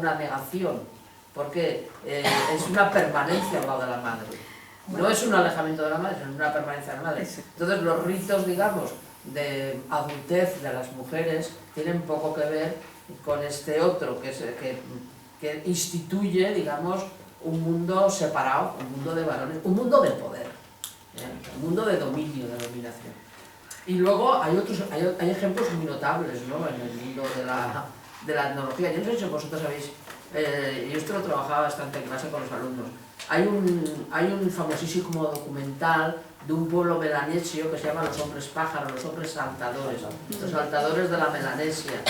una negación, porque es una permanencia al lado de la madre. No es un alejamiento de la madre, es una permanencia de la madre. Entonces los ritos, digamos, de adultez de las mujeres tienen poco que ver con este otro, que instituye, digamos, un mundo separado, un mundo de varones, un mundo de poder, un mundo de dominio, de dominación. Y luego hay ejemplos muy notables, ¿no?, en el mundo de la etnología. Yo no sé si vosotros sabéis, yo esto lo trabajaba bastante en clase con los alumnos. Hay un famosísimo documental de un pueblo melanesio que se llama Los Hombres Pájaros, los hombres saltadores, los saltadores de la Melanesia,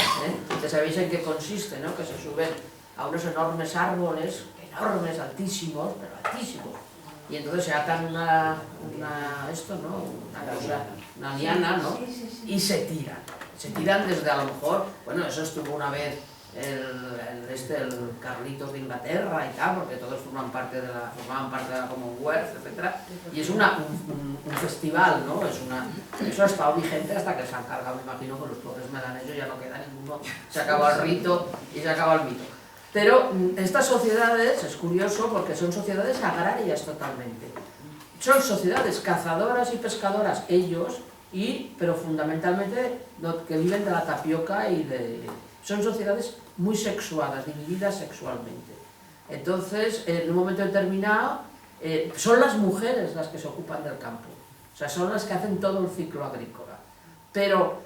que sabéis en qué consiste, ¿no?, que se suben a unos enormes árboles, enormes, altísimos, pero altísimos, y entonces se atan una liana, ¿no?, y se tiran desde, a lo mejor, bueno, eso estuvo una vez el Carlitos de Inglaterra y tal, porque todos formaban parte de la Commonwealth, etc. Y es un festival, ¿no? Eso ha estado vigente hasta que se han cargado, me imagino, con los pobres melanesios ya no queda ninguno, se acaba el rito y se acaba el mito. Pero estas sociedades, es curioso, porque son sociedades agrarias totalmente. Son sociedades cazadoras y pescadoras, ellos, pero fundamentalmente que viven de la tapioca son sociedades muy sexuadas, divididas sexualmente. Entonces, en un momento determinado, son las mujeres las que se ocupan del campo. O sea, son las que hacen todo el ciclo agrícola. Pero,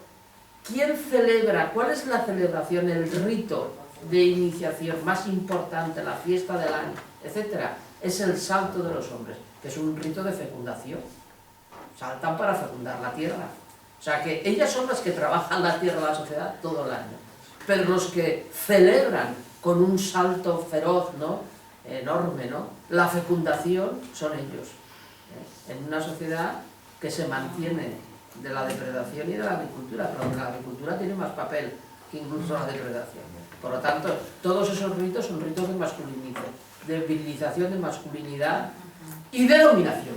¿quién celebra? ¿Cuál es la celebración, el rito de iniciación más importante, la fiesta del año, etcétera? Es el salto de los hombres, que es un rito de fecundación. Saltan para fecundar la tierra. O sea, que ellas son las que trabajan la tierra de la sociedad todo el año. Pero los que celebran con un salto feroz, ¿no?, enorme, ¿no?, la fecundación, son ellos. En una sociedad que se mantiene de la depredación y de la agricultura, pero la agricultura tiene más papel que incluso la depredación. Por lo tanto, todos esos ritos son ritos de masculinización, de virilización, de masculinidad y de dominación,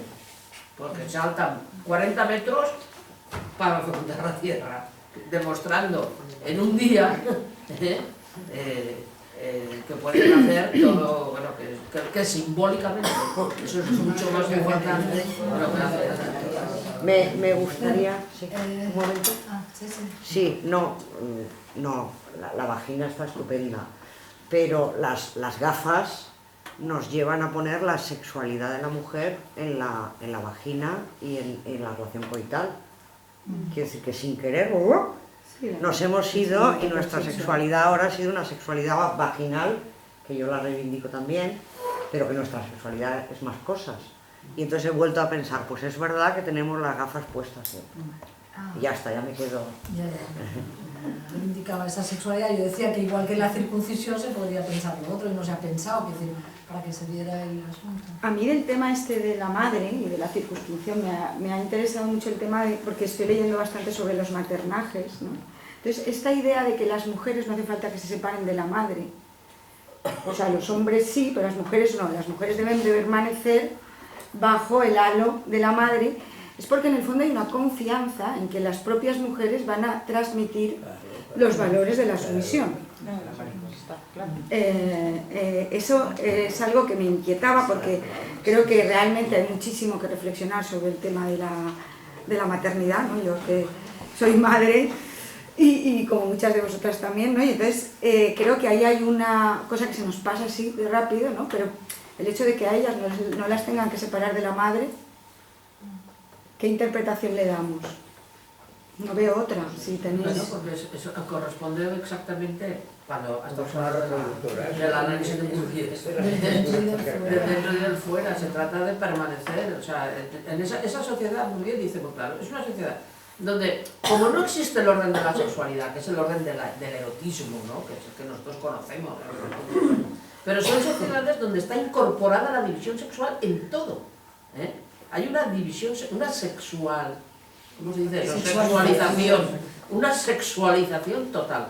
porque saltan 40 metros para fecundar la tierra, demostrando en un día que pueden hacer todo, bueno, que simbólicamente eso es mucho más importante de lo que hace. Me gustaría, sí, un momento. Sí, no, la vagina está estupenda, pero las gafas nos llevan a poner la sexualidad de la mujer en la vagina y en la relación coital. Quiere decir que sin querer nos hemos ido, y nuestra sexualidad ahora ha sido una sexualidad vaginal, que yo la reivindico también, pero que nuestra sexualidad es más cosas. Y entonces he vuelto a pensar, pues es verdad que tenemos las gafas puestas. Y ya está, ya me quedo. Reivindicaba esa sexualidad. Yo decía que igual que en la circuncisión se podría pensar lo otro, y no se ha pensado, que decir, para que se viera el asunto. A mí del tema este de la madre y de la circuncisión me ha interesado mucho el tema porque estoy leyendo bastante sobre los maternajes, ¿no? Entonces, esta idea de que las mujeres no hace falta que se separen de la madre, o sea, los hombres sí, pero las mujeres no, las mujeres deben de permanecer bajo el halo de la madre, es porque en el fondo hay una confianza en que las propias mujeres van a transmitir los valores de la sumisión. Eso es algo que me inquietaba, porque creo que realmente hay muchísimo que reflexionar sobre el tema de la maternidad, ¿no? Yo que soy madre y como muchas de vosotras también, ¿no? Y entonces creo que ahí hay una cosa que se nos pasa así de rápido, ¿no? Pero el hecho de que a ellas no las tengan que separar de la madre, ¿qué interpretación le damos? No veo otra, si tenéis... Bueno, porque eso corresponde exactamente cuando estamos hablando del análisis de Bourdieu, del dentro y del fuera. Se trata de permanecer, o sea, en esa sociedad, Bourdieu dice muy claro, es una sociedad donde, como no existe el orden de la sexualidad, que es el orden del erotismo, ¿no?, que es el que nosotros conocemos, pero son sociedades donde está incorporada la división sexual en todo, ¿eh? Hay una división, una sexual, ¿cómo se dice eso? Sexualización, una sexualización total.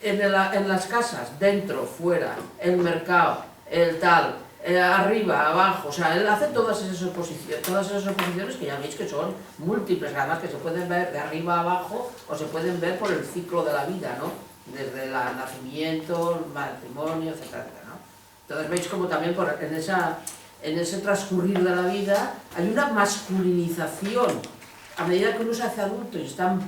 En las casas, dentro, fuera, el mercado, el tal, arriba, abajo, o sea, él hace todas esas oposiciones que ya veis que son múltiples, además que se pueden ver de arriba a abajo o se pueden ver por el ciclo de la vida, ¿no? desde el nacimiento, el matrimonio, etcétera, etcétera, ¿no? Entonces veis como también en ese transcurrir de la vida hay una masculinización. A medida que uno se hace adulto y está en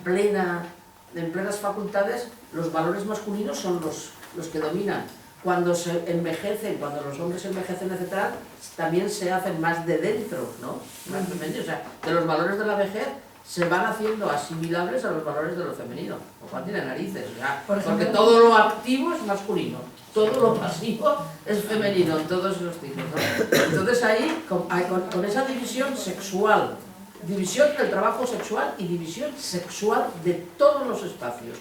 plenas facultades, los valores masculinos son los que dominan. Cuando se envejecen, cuando los hombres envejecen, etcétera, también se hacen más de dentro, ¿no? O sea, que los valores de la vejez se van haciendo asimilables a los valores de lo femenino, lo cual tiene narices, o sea, porque todo lo activo es masculino, todo lo pasivo es femenino en todos los tipos, ¿no? Entonces ahí, con esa división sexual, división del trabajo sexual y división sexual de todos los espacios,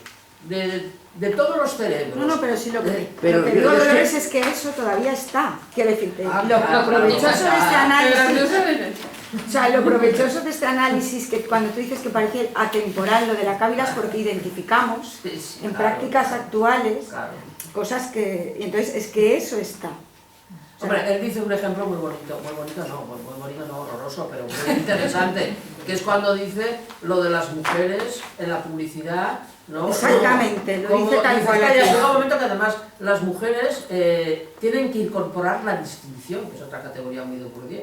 de todos los cerebros. No, pero sí lo que digo al revés es que eso todavía está. Quiero decirte, lo provechoso de este análisis, o sea, lo provechoso de este análisis, que cuando tú dices que parece atemporal lo de la cávila, es porque identificamos en prácticas actuales cosas que... Y entonces es que eso está. Hombre, él dice un ejemplo muy bonito no, horroroso, pero muy interesante, que es cuando dice lo de las mujeres en la publicidad, ¿no? Exactamente, lo dice tal cual. Llega un momento que además las mujeres tienen que incorporar la distinción, que es otra categoría muy de Bourdieu,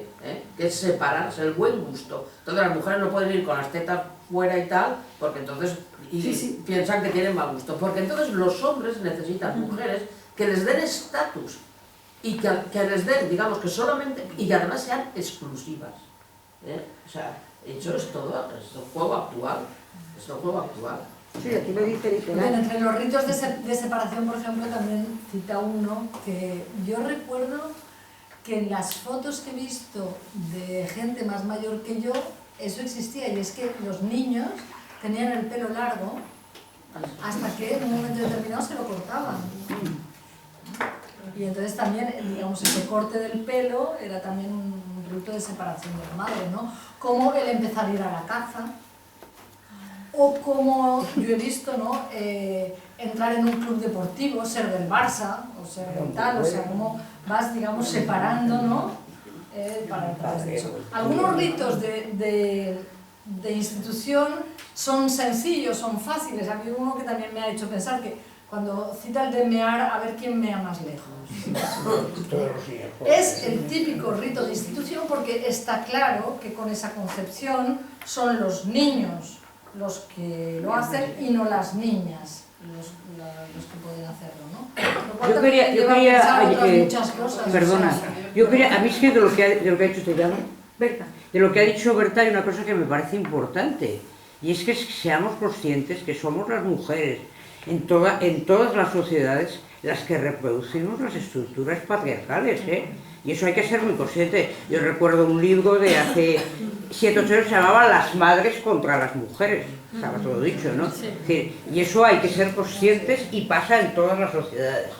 que es separarse, el buen gusto. Entonces las mujeres no pueden ir con las tetas fuera y tal, porque entonces piensan que tienen mal gusto, porque entonces los hombres necesitan mujeres que les den estatus, y que les den, digamos, que solamente, y que además sean exclusivas. O sea, eso es todo, es un juego actual, Sí, aquí lo dice literal. Bueno, entre los ritos de separación, por ejemplo, también cita uno que yo recuerdo que en las fotos que he visto de gente más mayor que yo, eso existía, y es que los niños tenían el pelo largo hasta que en un momento determinado se lo cortaban. Y entonces también, digamos, ese corte del pelo era también un rito de separación de la madre, ¿no? Como el empezar a ir a la caza, o como yo he visto, ¿no? Entrar en un club deportivo, ser del Barça, o ser del tal, o sea, como vas, digamos, separando, ¿no? Para entrar en eso. Algunos ritos de institución son sencillos, son fáciles. Ha habido uno que también me ha hecho pensar que cuando cita el de mear, a ver quién mea más lejos. Es el típico rito de institución porque está claro que con esa concepción son los niños los que lo hacen y no las niñas los que pueden hacerlo, ¿no? Yo quería muchas cosas, perdona, yo quería, a mí es que de lo que ha dicho usted, Berta. de lo que ha dicho Berta hay una cosa que me parece importante, y es que seamos conscientes que somos las mujeres en todas las sociedades las que reproducimos las estructuras patriarcales, y eso hay que ser muy consciente. Yo recuerdo un libro de hace 7 o 8 años que se llamaba Las madres contra las mujeres, estaba todo dicho, ¿no? Sí. Es decir, y eso hay que ser conscientes y pasa en todas las sociedades,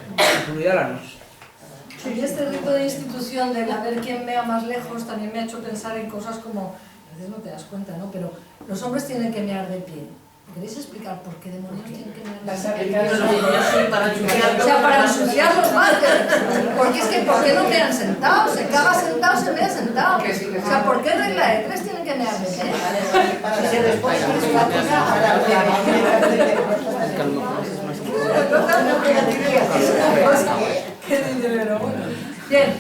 incluida la nuestra. Y este rito de institución de a ver quién vea más lejos también me ha hecho pensar en cosas como, a veces no te das cuenta, ¿no? Pero los hombres tienen que mear de pie. ¿Queréis explicar por qué demonios tienen que mear de pie? O sea, para ensuciarlos más. Porque es que, ¿por qué no mean sentados? Se caga sentado, se mea sentado. O sea, ¿por qué regla de 3 tienen que mear de pie? Bien,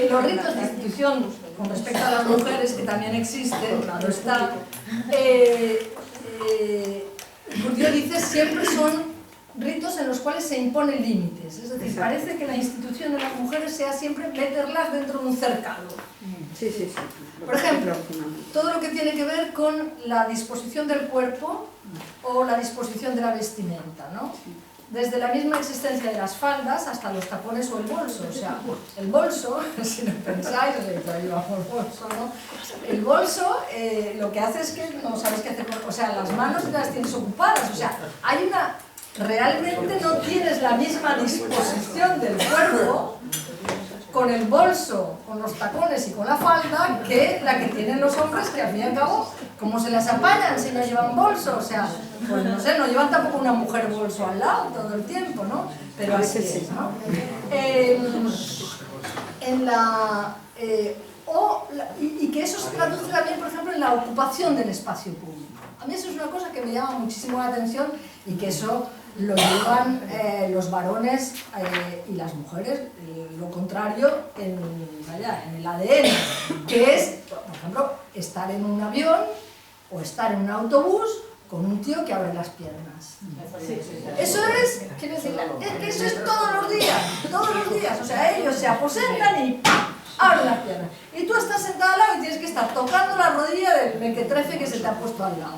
los ritos de institución con respecto a las mujeres, que también existen, claro está, Bourdieu dice siempre son ritos en los cuales se imponen límites, es decir, parece que la institución de las mujeres sea siempre meterlas dentro de un cercado. Sí, sí, sí. Por ejemplo, todo lo que tiene que ver con la disposición del cuerpo o la disposición de la vestimenta, ¿no? Desde la misma existencia de las faldas hasta los tapones o el bolso. O sea, el bolso, si lo pensáis, llevamos bolso, ¿no? El bolso lo que hace es que no sabes qué hacer con... O sea, las manos las tienes ocupadas. O sea, hay una... Realmente no tienes la misma disposición del cuerpo con el bolso, con los tacones y con la falda que la que tienen los hombres, que al fin y al cabo, ¿cómo se las apañan si no llevan bolso? O sea, pues no sé, no llevan tampoco una mujer bolso al lado todo el tiempo, ¿no? Pero así es, ¿no? Y que eso se traduce también, por ejemplo, en la ocupación del espacio público. A mí eso es una cosa que me llama muchísimo la atención y que eso lo llevan los varones y las mujeres, lo contrario en el ADN, que es, por ejemplo, estar en un avión o estar en un autobús con un tío que abre las piernas. Eso es, quiero decir, es que eso es todos los días, o sea, ellos se aposentan y ¡pam!, abren las piernas. Y tú estás sentada al lado y tienes que estar tocando la rodilla del mequetrefe que se te ha puesto al lado.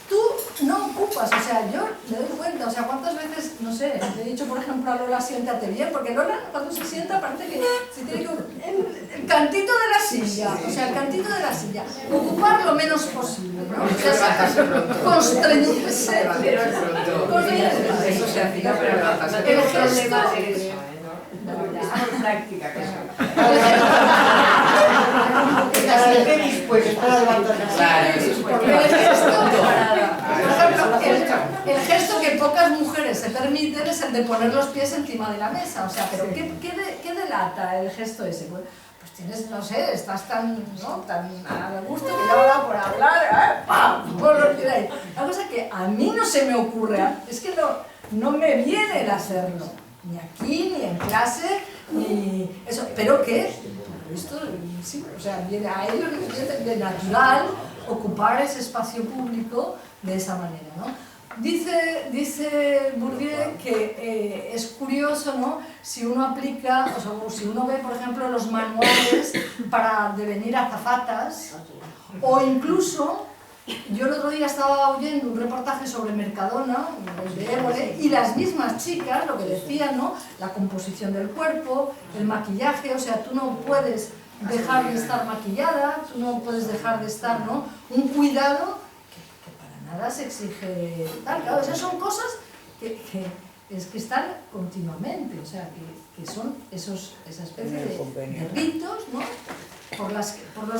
Tú no ocupas, o sea, yo me doy cuenta, o sea, cuántas veces, no sé, le he dicho por ejemplo a Lola, siéntate bien, porque Lola cuando se sienta parece que se tiene que... El cantito de la silla, o sea, el cantito de la silla, ocupar lo menos posible, ¿no? O sea, constreñirse. Eso se hacía, pero no pasa. El gesto... práctica, que el gesto que pocas mujeres se permiten es el de poner los pies encima de la mesa, o sea, pero ¿qué delata el gesto ese? Pues tienes, no sé, estás tan a gusto que ya va por hablar, ¡pam!, por los pies ahí. La cosa que a mí no se me ocurre, es que no me viene el hacerlo, ni aquí, ni en clase, ni eso, pero que esto, sí, o sea, viene a ellos de natural ocupar ese espacio público de esa manera, ¿no? Dice Bourdieu que es curioso, ¿no?, si uno aplica, o sea, si uno ve, por ejemplo, los manuales para devenir azafatas, o incluso, yo el otro día estaba oyendo un reportaje sobre Mercadona, de Évole, y las mismas chicas, lo que decían, ¿no?, la composición del cuerpo, el maquillaje, o sea, tú no puedes dejar de estar maquillada, tú no puedes dejar de estar, ¿no?, un cuidado que para nada se exige tal. Claro, esas son cosas que están continuamente, o sea, que son esa especie de ritos, ¿no?, por los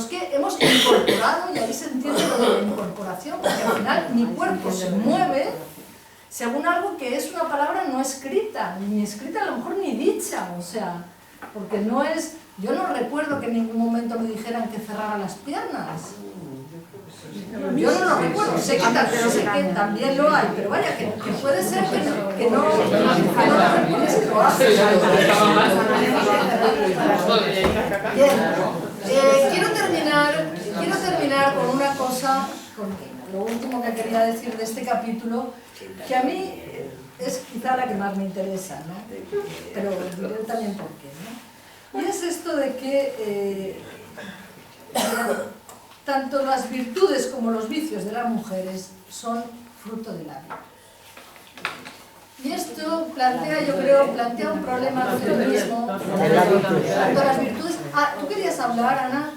que hemos incorporado, y ahí se entiende lo de la incorporación, porque al final mi cuerpo se mueve según algo que es una palabra no escrita, ni escrita a lo mejor ni dicha, o sea, porque no es, yo no recuerdo que en ningún momento me dijeran que cerrara las piernas. Yo no lo recuerdo, sé que también lo hay, pero vaya, que puede ser que no lo hace. Bien. Quiero terminar con una cosa, con lo último que quería decir de este capítulo, que a mí es quizá la que más me interesa, ¿no?, pero diré también por qué, ¿no? Y es esto de que tanto las virtudes como los vicios de las mujeres son fruto del hábito. Y esto plantea un problema del feminismo. Tanto las virtudes... ¿tú querías hablar, Ana?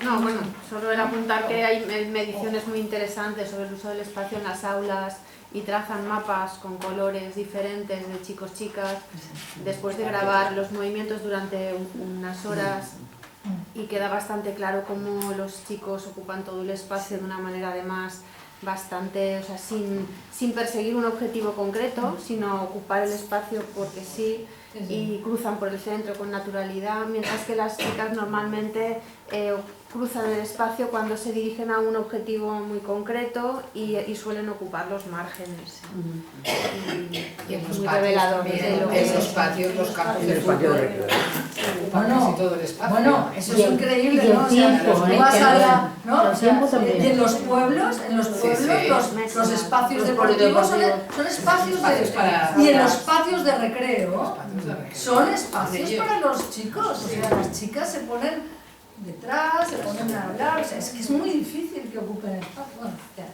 No, bueno, solo era apuntar que hay mediciones muy interesantes sobre el uso del espacio en las aulas y trazan mapas con colores diferentes de chicos, chicas, después de grabar los movimientos durante unas horas, y queda bastante claro cómo los chicos ocupan todo el espacio de una manera además bastante, o sea, sin perseguir un objetivo concreto, sino ocupar el espacio porque sí, y cruzan por el centro con naturalidad, mientras que las chicas normalmente cruzan el espacio cuando se dirigen a un objetivo muy concreto y suelen ocupar los márgenes. Y es muy revelador de lo que es. Los patios, los campos de fútbol. Bueno, eso es increíble, ¿no? O sea, tú vas a la, ¿no? O sea, y en los pueblos los espacios deportivos son espacios y en los patios de recreo son espacios para los chicos. O sea, las chicas se ponen detrás, se ponen a hablar, o sea, es que es muy difícil que ocupen espacio. Bueno, ya.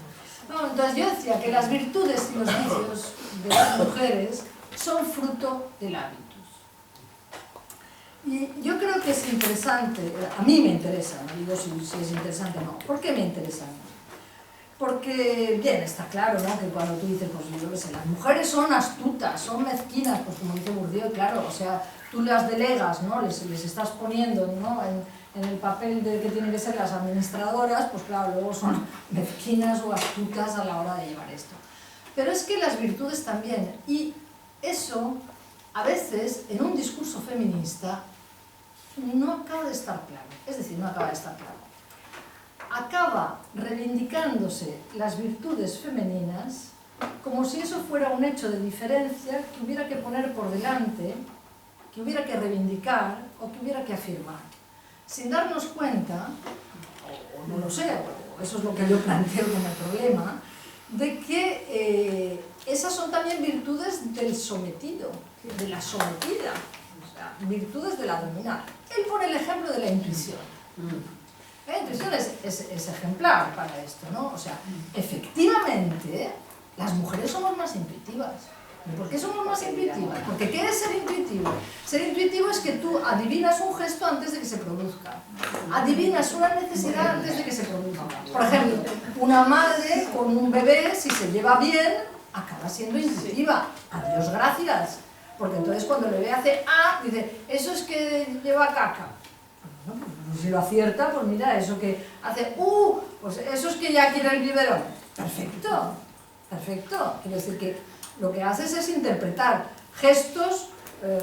No, entonces yo decía que las virtudes y los vicios de las mujeres son fruto del hábitus. Y yo creo que es interesante, a mí me interesa, no digo si es interesante o no. ¿Por qué me interesa? Porque, bien, está claro, ¿no?, que cuando tú dices, pues yo qué sé, las mujeres son astutas, son mezquinas, pues como dice Bourdieu, claro, o sea, tú las delegas, ¿no?, les estás poniendo, ¿no?, en el papel de que tienen que ser las administradoras, pues claro, luego son mezquinas o astutas a la hora de llevar esto. Pero es que las virtudes también, y eso a veces en un discurso feminista no acaba de estar claro, es decir, no acaba de estar claro. Acaba reivindicándose las virtudes femeninas como si eso fuera un hecho de diferencia que hubiera que poner por delante, que hubiera que reivindicar o que hubiera que afirmar, sin darnos cuenta, o no lo sé, o eso es lo que yo planteo como problema, de que esas son también virtudes del sometido, de la sometida, o sea, virtudes de la dominada. Él pone el ejemplo de la intuición. La intuición es ejemplar para esto, ¿no? O sea, efectivamente, las mujeres somos más intuitivas. ¿Y por qué somos más intuitivas? Porque ¿qué es ser intuitivo? Ser intuitivo es que tú adivinas un gesto antes de que se produzca. Adivinas una necesidad antes de que se produzca. Por ejemplo, una madre con un bebé, si se lleva bien, acaba siendo intuitiva. A Dios gracias. Porque entonces cuando el bebé hace A, dice, eso es que lleva caca. Bueno, pues si lo acierta, pues mira, eso que hace pues eso es que ya quiere el biberón. Perfecto, perfecto. Quiere decir que lo que haces es interpretar gestos,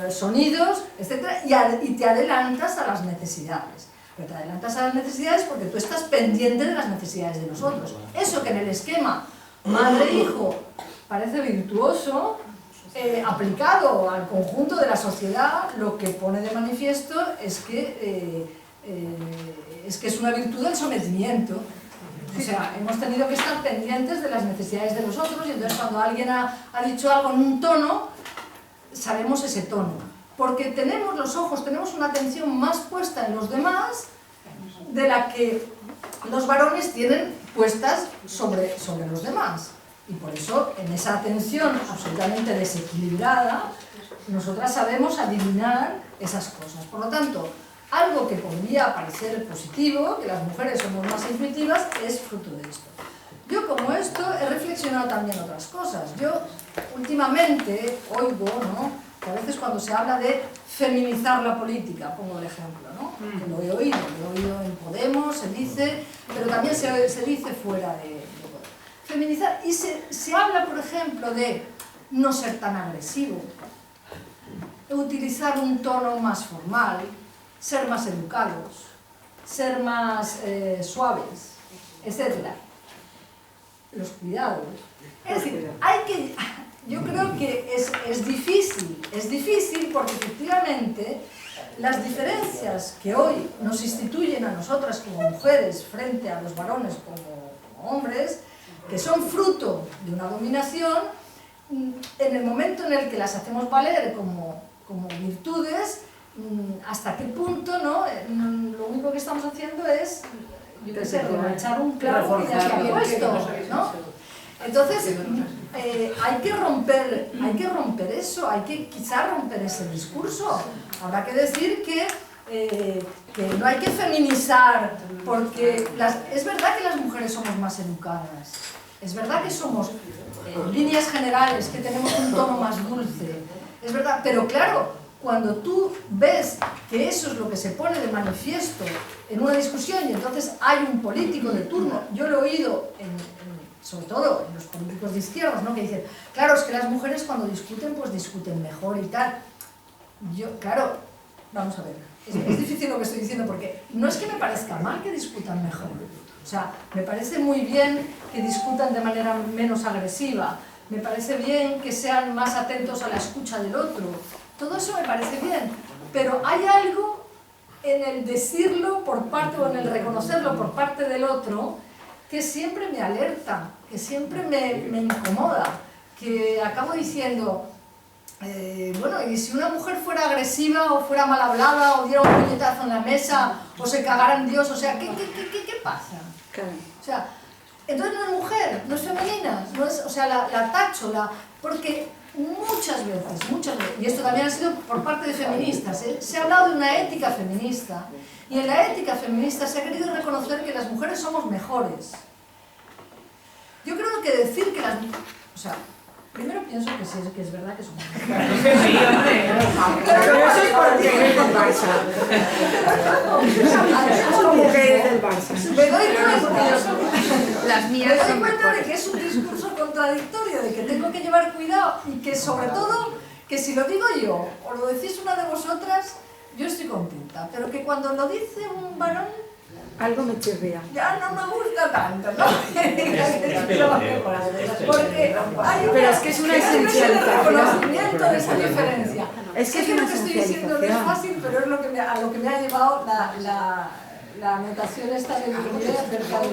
sonidos, etc. Y te adelantas a las necesidades. Pero te adelantas a las necesidades porque tú estás pendiente de las necesidades de los otros. Eso que en el esquema madre-hijo parece virtuoso, aplicado al conjunto de la sociedad, lo que pone de manifiesto es que es una virtud del sometimiento. O sea, hemos tenido que estar pendientes de las necesidades de los otros y entonces cuando alguien ha dicho algo en un tono, sabemos ese tono. Porque tenemos los ojos, tenemos una atención más puesta en los demás de la que los varones tienen puestas sobre los demás. Y por eso, en esa atención absolutamente desequilibrada, nosotras sabemos adivinar esas cosas. Por lo tanto, algo que podría parecer positivo, que las mujeres somos más intuitivas, es fruto de esto. Yo, como esto, he reflexionado también otras cosas. Yo, últimamente, oigo, ¿no?, que a veces cuando se habla de feminizar la política, pongo el ejemplo, ¿no?, que lo he oído en Podemos, se dice, pero también se dice fuera de Podemos. Feminizar, y se habla, por ejemplo, de no ser tan agresivo, de utilizar un tono más formal, ser más educados, ser más suaves, etc. Los cuidados. Es decir, yo creo que es difícil porque efectivamente las diferencias que hoy nos instituyen a nosotras como mujeres frente a los varones como hombres, que son fruto de una dominación, en el momento en el que las hacemos valer como virtudes, hasta qué punto, ¿no? Lo único que estamos haciendo es, yo qué sé, echar un clavo que ya está puesto, ¿no? Entonces, hay que romper eso, hay que quizá romper ese discurso. Habrá que decir que no hay que feminizar, porque es verdad que las mujeres somos más educadas, es verdad que somos, en líneas generales, que tenemos un tono más dulce, es verdad, pero claro, cuando tú ves que eso es lo que se pone de manifiesto en una discusión y entonces hay un político de turno, yo lo he oído sobre todo en los políticos de izquierdas, ¿no?, que dicen, claro, es que las mujeres cuando discuten, pues discuten mejor y tal. Claro, vamos a ver, es difícil lo que estoy diciendo porque no es que me parezca mal que discutan mejor, o sea, me parece muy bien que discutan de manera menos agresiva, me parece bien que sean más atentos a la escucha del otro, todo eso me parece bien, pero hay algo en el decirlo por parte o en el reconocerlo por parte del otro que siempre me alerta, que siempre me incomoda, que acabo diciendo, bueno, y si una mujer fuera agresiva o fuera mal hablada o diera un puñetazo en la mesa o se cagara en Dios, o sea, ¿qué pasa? Claro. O sea, entonces no es mujer, no es femenina, no es, o sea, la tacho, porque muchas veces, y esto también ha sido por parte de feministas, se ha hablado de una ética feminista, y en la ética feminista se ha querido reconocer que las mujeres somos mejores. Yo creo que decir que o sea, primero pienso que sí, que es verdad que somos mejores. Sí, hombre. Pero eso es porque eres del Barça. Es como que eres del Barça. Me doy cuenta, Las mías son de mejores. que es un discurso contradictorio, de que tengo que llevar cuidado y que sobre todo, que si lo digo yo o lo decís una de vosotras, yo estoy contenta, pero que cuando lo dice un varón, Algo me chirría. Ya no me gusta tanto, ¿no? Porque pero es que es una esencialización. reconocimiento de esa diferencia. Es que es lo una que estoy diciendo no es esencialización. fácil, pero es a lo que me ha llevado la anotación esta de Victoria acerca de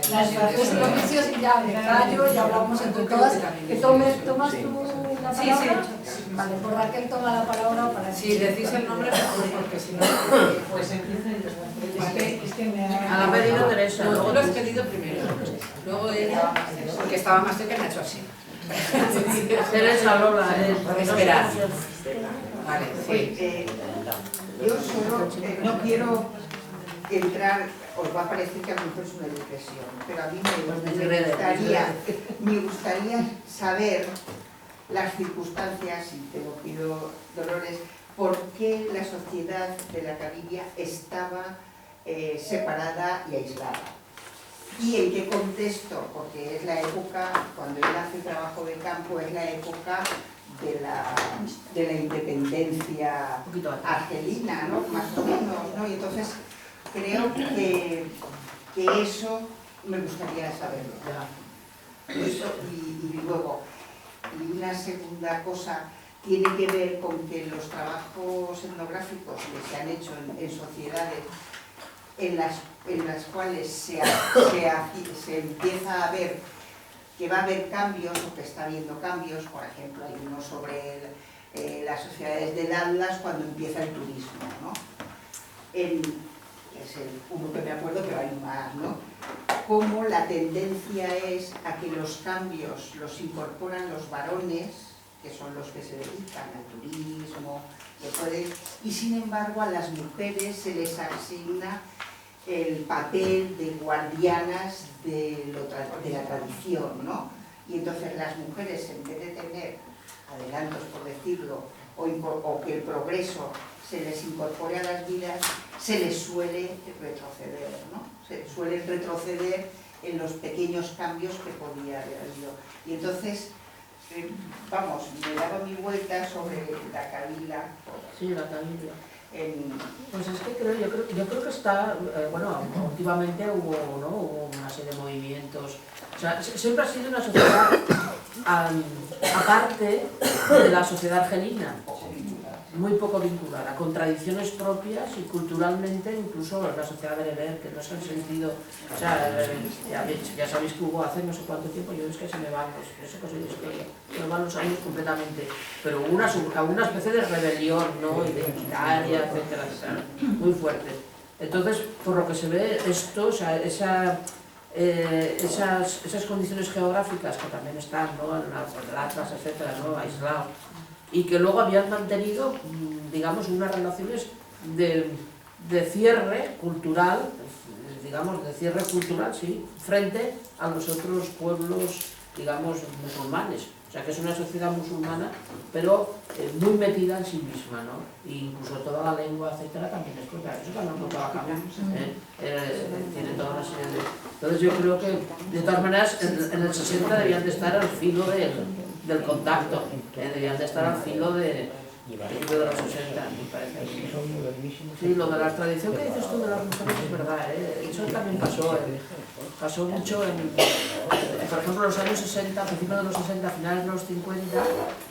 las frases y oficios, y ya me callo, ya hablamos entre todas. Que tomas tú la palabra. Vale, pues Raquel toma la palabra para... Si decís el nombre, porque si no, pues empieza y después. Es que me ha... A la pedido Teresa. No, tú lo has pedido primero. Luego ella, porque estaba más cerca, me ha hecho así. Teresa Lola, Esperar. Vale, sí. Yo solo no quiero entrar, os va a parecer que a lo mejor es una depresión, pero a mí me gustaría saber las circunstancias, y te lo pido, Dolores, por qué la sociedad de la Caribe estaba separada y aislada. Y en qué contexto, porque es la época, cuando él hace trabajo de campo, es la época de la independencia argelina, ¿no? Más o menos, ¿no? Y entonces creo que eso me gustaría saberlo. Eso, y luego, y una segunda cosa tiene que ver con que los trabajos etnográficos que se han hecho en sociedades en las cuales se empieza a ver que va a haber cambios o que está habiendo cambios. Por ejemplo, hay uno sobre las sociedades del Atlas cuando empieza el turismo, ¿no? Es uno que me acuerdo, pero hay más, ¿no? Cómo la tendencia es a que los cambios los incorporan los varones, que son los que se dedican al turismo, y sin embargo a las mujeres se les asigna el papel de guardianas de la tradición, ¿no? Y entonces las mujeres, en vez de tener adelantos, por decirlo, o que el progreso se les incorpore a las vidas, se les suele retroceder, ¿no? Se suele retroceder en los pequeños cambios que podía haber habido. Y entonces, vamos, me daba mi vuelta sobre la Kabila. Sí, la Kabila. Pues es que yo creo que está, bueno, últimamente hubo una serie de movimientos, o sea, siempre ha sido una sociedad aparte de la sociedad argelina, muy poco vinculada, con tradiciones propias y culturalmente, incluso la sociedad bereber, que no se han sentido, o sea, ya sabéis que hubo hace no sé cuánto tiempo, yo es que se me van, pues eso que soy de historia, se me van los años completamente, pero hubo una especie de rebelión, ¿no?, identitaria, etcétera, muy fuerte. Entonces, por lo que se ve, esto, o sea, esas condiciones geográficas que también están, ¿no?, en el Atlas, etcétera, ¿no?, aislado, y que luego habían mantenido, digamos, unas relaciones de cierre cultural, digamos, de cierre cultural, sí, frente a los otros pueblos, digamos, musulmanes. O sea, que es una sociedad musulmana, pero muy metida en sí misma, ¿no? E incluso toda la lengua, etcétera, también es propia. Eso también no toda la tiene toda una serie de... Entonces yo creo que, de todas maneras, en el 60 debían de estar al filo del contacto, debían de estar al filo de los 60, me parece. Sí, lo de la tradición que dices tú de las mujeres es verdad, eso también pasó mucho por ejemplo, en los años 60, principios de los 60, finales de los 50,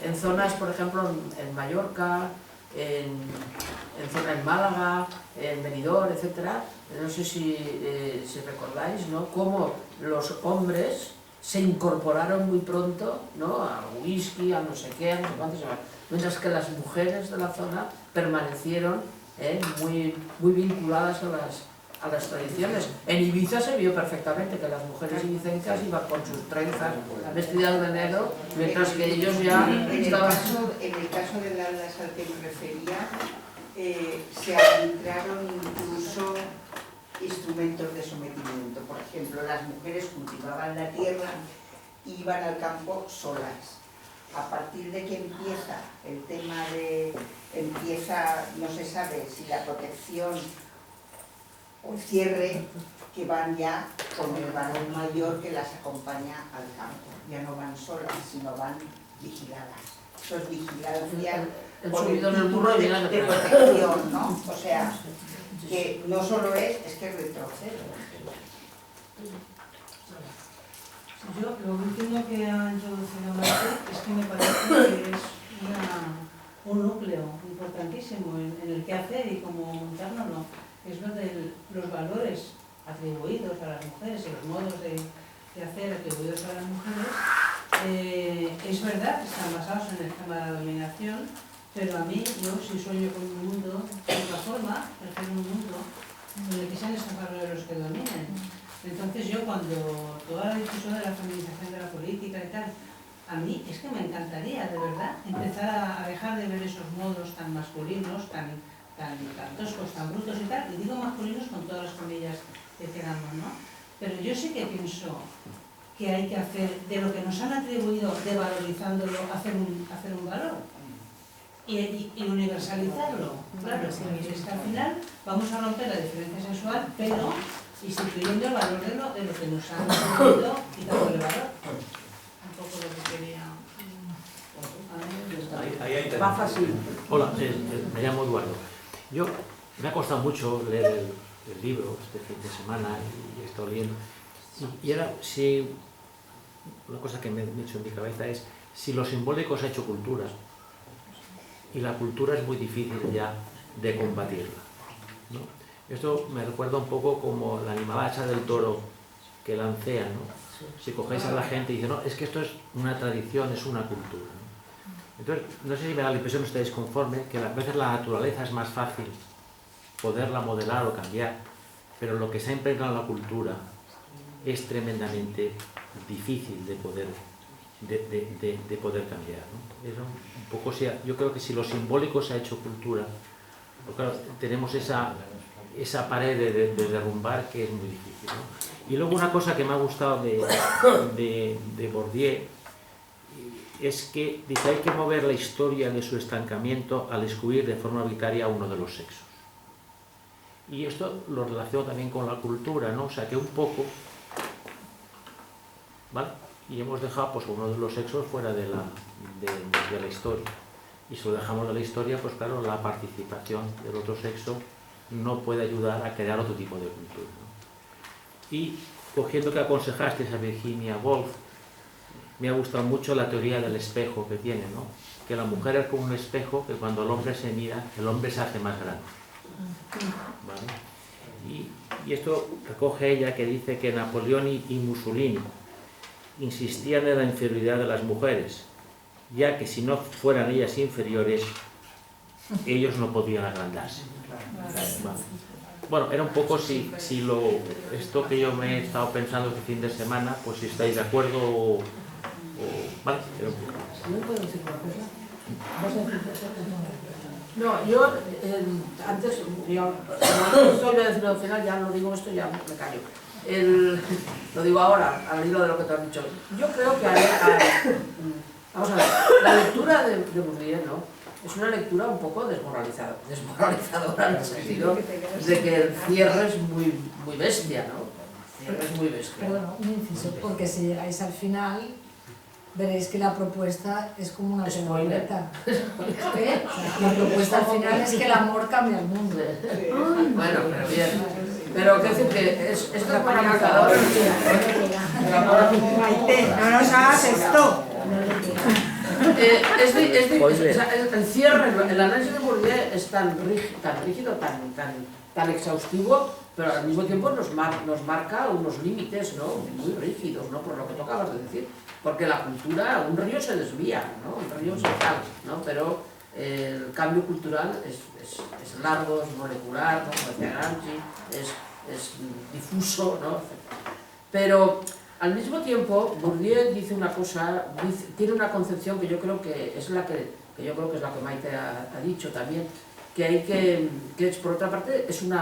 en zonas, por ejemplo, en Mallorca, en Málaga, en Benidorm, etcétera. No sé si recordáis, ¿no?, cómo los hombres se incorporaron muy pronto, ¿no?, al whisky, a no sé qué, a no sé cuántos, mientras que las mujeres de la zona permanecieron muy vinculadas a las tradiciones. En Ibiza se vio perfectamente que las mujeres ibicencas iban con sus trenzas vestidas de negro, mientras que ellos ya estaban... En el caso del Atlas al que me refería, se arbitraron incluso instrumentos de sometimiento. Por ejemplo, las mujeres cultivaban la tierra y iban al campo solas. A partir de que empieza el tema no se sabe si la protección o el cierre, que van ya con el varón mayor que las acompaña al campo. Ya no van solas, sino van vigiladas. Eso es vigilancia el subido en el burro y viene de protección, ¿no? O sea, que no solo es que retrocedo. Yo lo último que ha introducido Maite es que me parece que es un núcleo importantísimo en el que hacer y cómo montárnoslo, es lo de los valores atribuidos a las mujeres y los modos de hacer atribuidos a las mujeres. Es verdad que están basados en el tema de la dominación, pero a mí, yo sí sueño con un mundo de otra forma, prefiero un mundo en el que sean estos valores los que dominen. Entonces yo cuando toda la discusión de la feminización de la política y tal, a mí es que me encantaría, de verdad, empezar a dejar de ver esos modos tan masculinos, tan toscos, tan brutos y tal, y digo masculinos con todas las comillas que queramos, ¿no? Pero yo sí que pienso que hay que hacer de lo que nos han atribuido, devalorizándolo, hacer un valor y universalizarlo. Claro, es que al final vamos a romper la diferencia sexual, pero instituyendo el valor de lo que nos han atribuido y dándole valor. Un poco lo que quería. Va fácil. Hola, me llamo Eduardo. Me ha costado mucho leer el libro este fin de semana y he estado leyendo. Y ahora, si una cosa que me he dicho en mi cabeza es, si lo simbólico se ha hecho cultura, y la cultura es muy difícil ya de combatirla, ¿no? Esto me recuerda un poco como la animalacha del toro que lancea, ¿no? Si cogéis a la gente y dice, no, es que esto es una tradición, es una cultura, ¿no? Entonces, no sé si me da la impresión, ustedes conforme, que a veces la naturaleza es más fácil poderla modelar o cambiar, pero lo que se ha impregnado en la cultura es tremendamente difícil de poder cambiar, ¿no? Eso, un poco, yo creo que si lo simbólico se ha hecho cultura, pues claro, tenemos esa pared de derrumbar que es muy difícil, ¿no? Y luego una cosa que me ha gustado de Bourdieu es que dice, hay que mover la historia de su estancamiento al excluir de forma arbitraria a uno de los sexos. Y esto lo relaciono también con la cultura, ¿no? O sea, que un poco, ¿vale? Y hemos dejado pues uno de los sexos fuera de la historia. Y si lo dejamos de la historia, pues claro, la participación del otro sexo no puede ayudar a crear otro tipo de cultura, ¿no? Y cogiendo que aconsejasteis a Virginia Woolf, me ha gustado mucho la teoría del espejo que tiene, ¿no? Que la mujer es como un espejo que cuando el hombre se mira, el hombre se hace más grande, ¿vale? Y esto recoge ella, que dice que Napoleón y Mussolini insistían en la inferioridad de las mujeres, ya que si no fueran ellas inferiores, ellos no podían agrandarse. Bueno, era un poco esto que yo me he estado pensando este fin de semana, pues si estáis de acuerdo o vale, era un poco. ¿No puedo decir una cosa? ¿Vas a decir no, yo antes, esto voy a decirlo al final, ya no digo esto, ya me callo. Lo digo ahora, al hilo de lo que te has dicho. Yo creo que vamos a ver, la lectura de Bourdieu, ¿no? Es una lectura un poco desmoralizadora en el sentido de que el cierre es muy bestia, ¿no? El cierre es muy bestia. Perdón, un inciso, porque si llegáis al final veréis que la propuesta es como una telenovela. La propuesta al final es que el amor cambia el mundo. Bueno, pero bien. Pero quiero decir que es desmoralizador. Maite, no nos hagas esto. El cierre, el análisis de Bourdieu es tan rígido, tan exhaustivo, pero al mismo tiempo nos marca unos límites, ¿no? Muy rígidos, ¿no? Por lo que tú acabas de decir. Porque la cultura, un río se desvía, ¿no? Un río se sale, ¿no? Pero el cambio cultural es largo, es molecular, ¿no? Como decía Gramsci, es difuso, ¿no? Pero al mismo tiempo, Bourdieu dice una cosa, tiene una concepción que yo creo que es la que Maite ha dicho también, que es, por otra parte, es un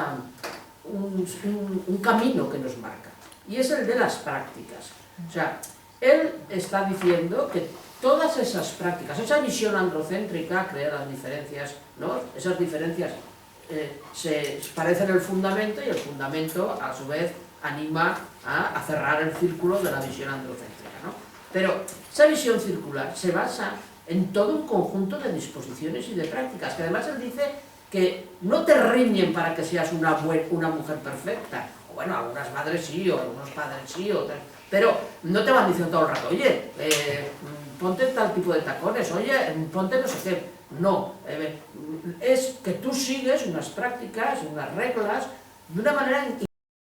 camino que nos marca, y es el de las prácticas. O sea, él está diciendo que todas esas prácticas, esa visión androcéntrica crea las diferencias, ¿no? Esas diferencias se parecen el fundamento, y el fundamento, a su vez, anima a cerrar el círculo de la visión androcéntrica, ¿no? Pero esa visión circular se basa en todo un conjunto de disposiciones y de prácticas, que además él dice que no te riñen para que seas una mujer perfecta. Bueno, algunas madres sí, o algunos padres sí, pero no te van diciendo todo el rato, oye, ponte tal tipo de tacones, oye, ponte no sé qué. No, es que tú sigues unas prácticas, unas reglas, de una manera